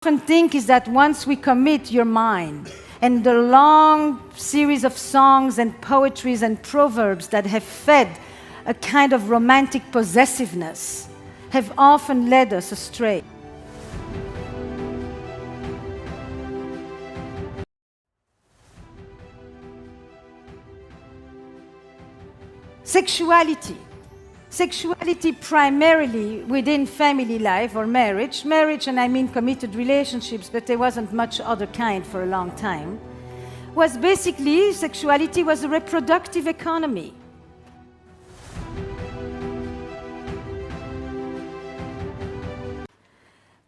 often think is that once we commit, you're mine. And the long series of songs and poetries and proverbs that have fed a kind of romantic possessiveness have often led us astray. Sexuality. Sexuality primarily within family life or marriage. Marriage, and I mean committed relationships, but there wasn't much other kind for a long time. Was basically, sexuality was a reproductive economy.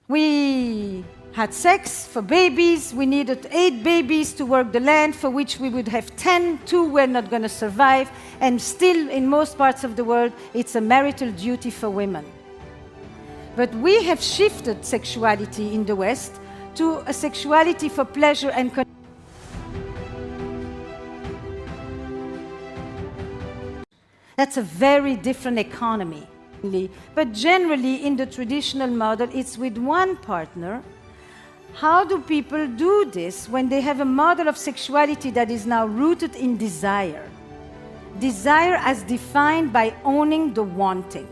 We had sex for babies. We needed 8 babies to work the land, for which we would have 10. 2 were not going to survive. And still, in most parts of the world, it's a marital duty for women. But we have shifted sexuality in the West to a sexuality for pleasure and That's a very different economy. But generally, in the traditional model, it's with one partner. How do people do this when they have a model of sexuality that is now rooted in desire? Desire as defined by owning the wanting.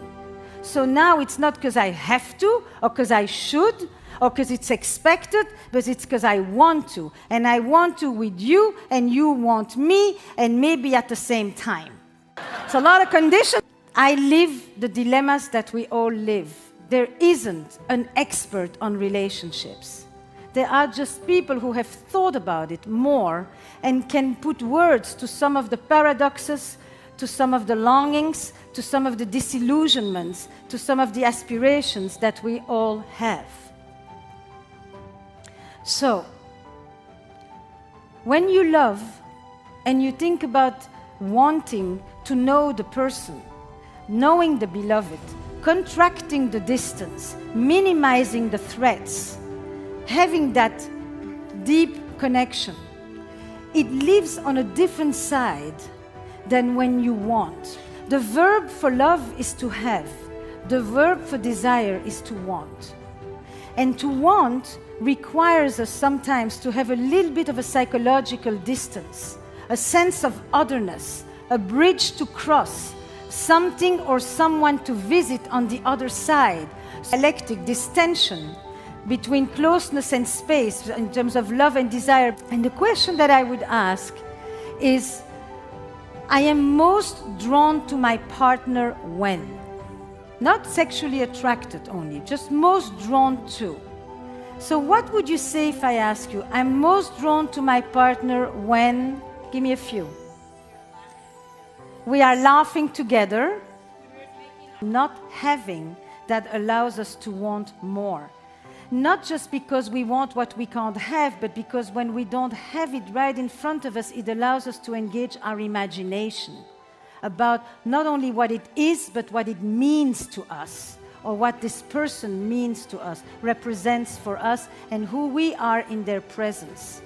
So now it's not because I have to, or because I should, or because it's expected, but it's because I want to. And I want to with you, and you want me, and maybe at the same time. It's a lot of conditions. I live the dilemmas that we all live. There isn't an expert on relationships. There are just people who have thought about it more and can put words to some of the paradoxes, to some of the longings, to some of the disillusionments, to some of the aspirations that we all have. So, when you love and you think about wanting to know the person, knowing the beloved, contracting the distance, minimizing the threats, having that deep connection, it lives on a different side than when you want. The verb for love is to have. The verb for desire is to want. And to want requires us sometimes to have a little bit of a psychological distance, a sense of otherness, a bridge to cross, something or someone to visit on the other side. Dialectic, this tension between closeness and space in terms of love and desire. And the question that I would ask is, I am most drawn to my partner when? Not sexually attracted only, just most drawn to. So what would you say if I ask you, I'm most drawn to my partner when? Give me a few. We are laughing together, not having that allows us to want more. Not just because we want what we can't have, but because when we don't have it right in front of us, it allows us to engage our imagination about not only what it is, but what it means to us, or what this person means to us, represents for us, and who we are in their presence.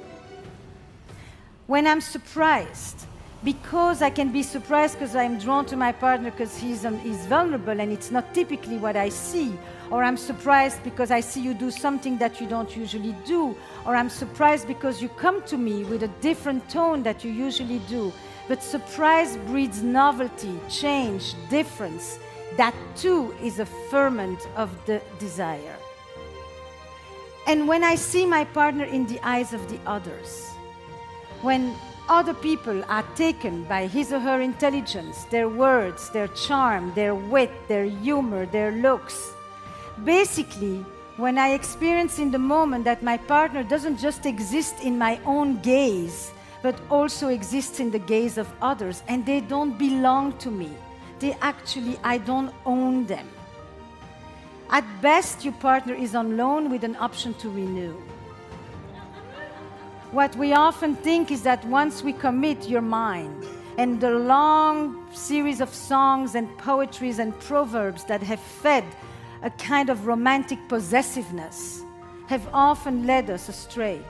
When I'm surprised, because I can be surprised because I'm drawn to my partner because he's vulnerable and it's not typically what I see, or I'm surprised because I see you do something that you don't usually do, or I'm surprised because you come to me with a different tone that you usually do. But surprise breeds novelty, change, difference. That too is a ferment of the desire. And when I see my partner in the eyes of the others, when other people are taken by his or her intelligence, their words, their charm, their wit, their humor, their looks. Basically, when I experience in the moment that my partner doesn't just exist in my own gaze, but also exists in the gaze of others, and they don't belong to me. I don't own them. At best, your partner is on loan with an option to renew. What we often think is that once we commit, you're mine. And the long series of songs and poetries and proverbs that have fed a kind of romantic possessiveness have often led us astray.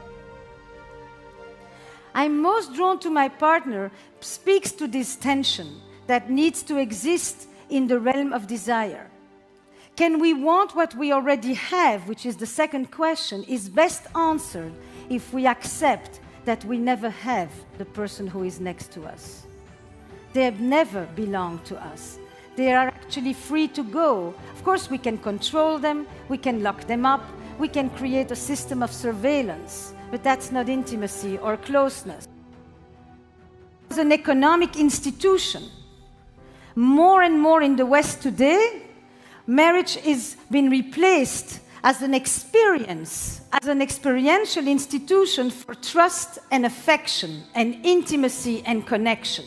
I'm most drawn to my partner speaks to this tension that needs to exist in the realm of desire. Can we want what we already have, which is the second question, is best answered if we accept that we never have the person who is next to us. They have never belonged to us. They are actually free to go. Of course, we can control them, we can lock them up, we can create a system of surveillance, but that's not intimacy or closeness. As an economic institution, more and more in the West today, marriage is being replaced as an experience, as an experiential institution for trust and affection and intimacy and connection.